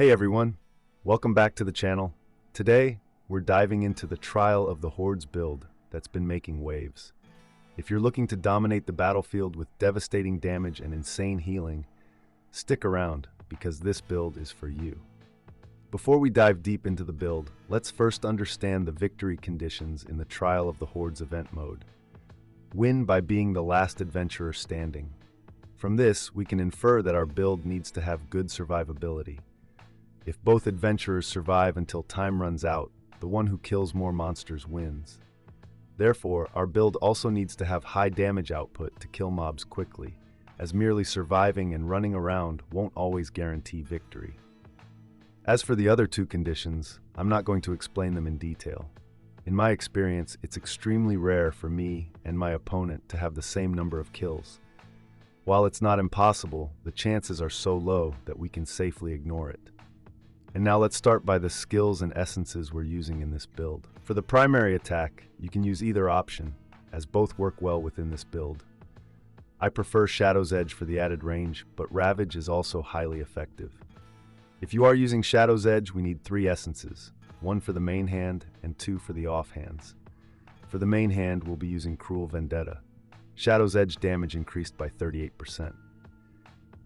Hey everyone, welcome back to the channel. Today, we're diving into the trial of the Hordes build that's been making waves. If you're looking to dominate the battlefield with devastating damage and insane healing, stick around because this build is for you. Before we dive deep into the build, let's first understand the victory conditions in the Trial of the Hordes event mode. Win by being the last adventurer standing. From this, we can infer that our build needs to have good survivability. If both adventurers survive until time runs out, the one who kills more monsters wins. Therefore, our build also needs to have high damage output to kill mobs quickly, as merely surviving and running around won't always guarantee victory. As for the other two conditions, I'm not going to explain them in detail. In my experience, it's extremely rare for me and my opponent to have the same number of kills. While it's not impossible, the chances are so low that we can safely ignore it. And now let's start by the skills and essences we're using in this build. For the primary attack, you can use either option, as both work well within this build. I prefer Shadow's Edge for the added range, but Ravage is also highly effective. If you are using Shadow's Edge, we need 3 essences, 1 for the main hand and 2 for the offhands. For the main hand, we'll be using Cruel Vendetta. Shadow's Edge damage increased by 38%.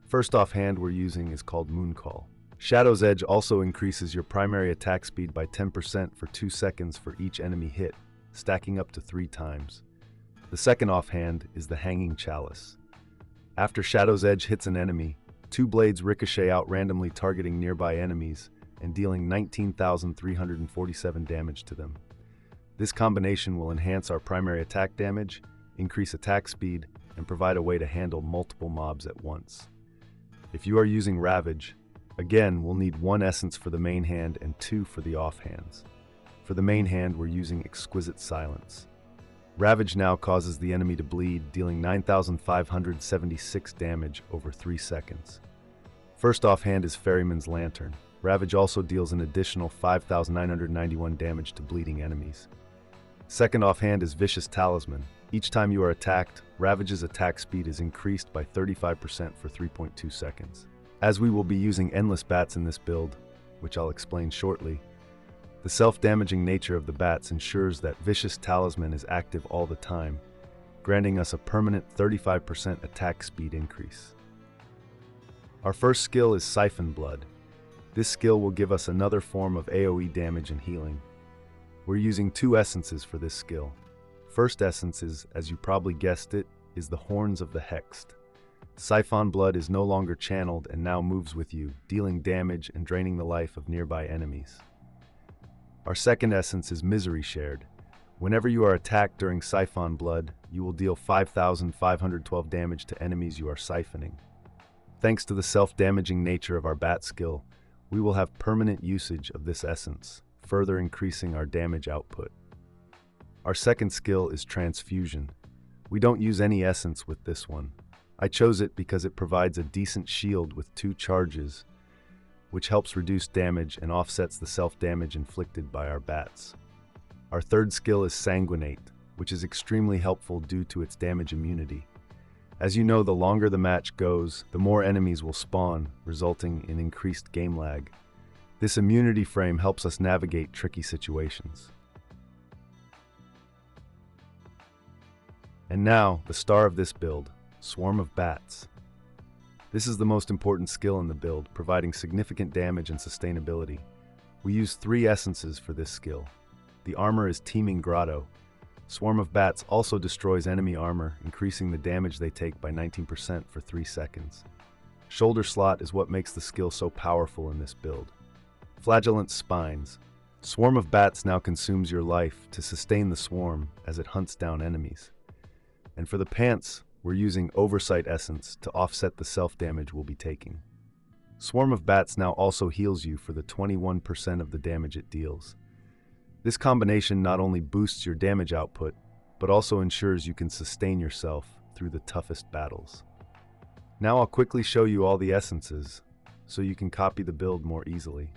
First offhand we're using is called Mooncall. Shadow's Edge also increases your primary attack speed by 10% for 2 seconds for each enemy hit, stacking up to 3 times. The second offhand is the Hanging Chalice. After Shadow's Edge hits an enemy, 2 blades ricochet out randomly targeting nearby enemies and dealing 19,347 damage to them. This combination will enhance our primary attack damage, increase attack speed, and provide a way to handle multiple mobs at once. If you are using Ravage, again, we'll need 1 essence for the main hand and 2 for the offhands. For the main hand, we're using Exquisite Silence. Ravage now causes the enemy to bleed, dealing 9,576 damage over 3 seconds. First offhand is Ferryman's Lantern. Ravage also deals an additional 5,991 damage to bleeding enemies. Second offhand is Vicious Talisman. Each time you are attacked, Ravage's attack speed is increased by 35% for 3.2 seconds. As we will be using endless bats in this build, which I'll explain shortly, the self-damaging nature of the bats ensures that Vicious Talisman is active all the time, granting us a permanent 35% attack speed increase. Our first skill is Siphon Blood. This skill will give us another form of AoE damage and healing. We're using 2 essences for this skill. First essence is, as you probably guessed it, is the Horns of the Hexed. Siphon Blood is no longer channeled and now moves with you, dealing damage and draining the life of nearby enemies. Our second essence is Misery Shared. Whenever you are attacked during Siphon Blood, you will deal 5,512 damage to enemies you are siphoning. Thanks to the self-damaging nature of our bat skill, we will have permanent usage of this essence, further increasing our damage output. Our second skill is Transfusion. We don't use any essence with this one. I chose it because it provides a decent shield with 2 charges, which helps reduce damage and offsets the self-damage inflicted by our bats. Our third skill is Sanguinate, which is extremely helpful due to its damage immunity. As you know, the longer the match goes, the more enemies will spawn, resulting in increased game lag. This immunity frame helps us navigate tricky situations. And now, the star of this build, Swarm of Bats. This is the most important skill in the build, providing significant damage and sustainability. We use 3 essences for this skill. The armor is Teeming Grotto. Swarm of Bats also destroys enemy armor, increasing the damage they take by 19% for 3 seconds. Shoulder Slot is what makes the skill so powerful in this build. Flagellant Spines. Swarm of Bats now consumes your life to sustain the swarm as it hunts down enemies. And for the pants, we're using Oversight Essence to offset the self-damage we'll be taking. Swarm of Bats now also heals you for the 21% of the damage it deals. This combination not only boosts your damage output, but also ensures you can sustain yourself through the toughest battles. Now I'll quickly show you all the essences, so you can copy the build more easily.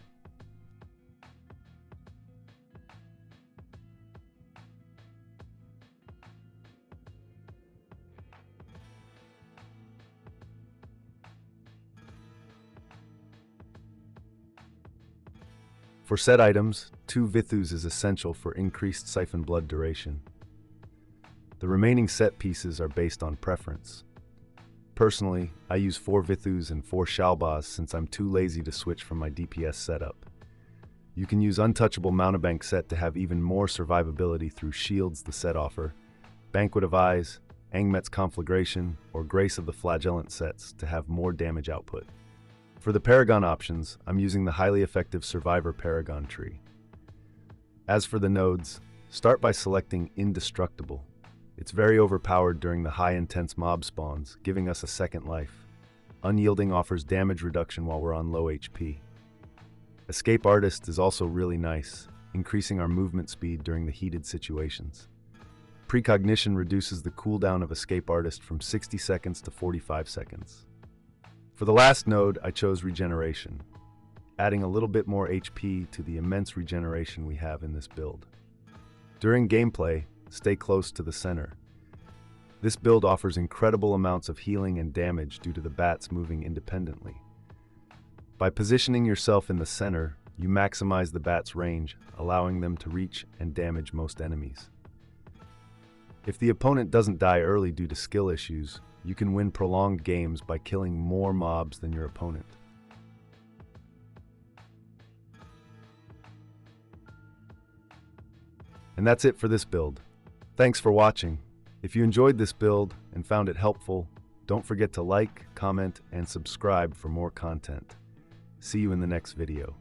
For set items, 2 Vithus is essential for increased siphon blood duration. The remaining set pieces are based on preference. Personally, I use 4 Vithus and 4 Shalbas since I'm too lazy to switch from my DPS setup. You can use Untouchable Mountebank set to have even more survivability through Shields the set offer, Banquet of Eyes, Angmet's Conflagration, or Grace of the Flagellant sets to have more damage output. For the Paragon options, I'm using the highly effective Survivor Paragon tree. As for the nodes, start by selecting Indestructible. It's very overpowered during the high-intense mob spawns, giving us a second life. Unyielding offers damage reduction while we're on low HP. Escape Artist is also really nice, increasing our movement speed during the heated situations. Precognition reduces the cooldown of Escape Artist from 60 seconds to 45 seconds. For the last node, I chose Regeneration, adding a little bit more HP to the immense regeneration we have in this build. During gameplay, stay close to the center. This build offers incredible amounts of healing and damage due to the bats moving independently. By positioning yourself in the center, you maximize the bats' range, allowing them to reach and damage most enemies. If the opponent doesn't die early due to skill issues, you can win prolonged games by killing more mobs than your opponent. And that's it for this build. Thanks for watching. If you enjoyed this build and found it helpful, don't forget to like, comment, and subscribe for more content. See you in the next video.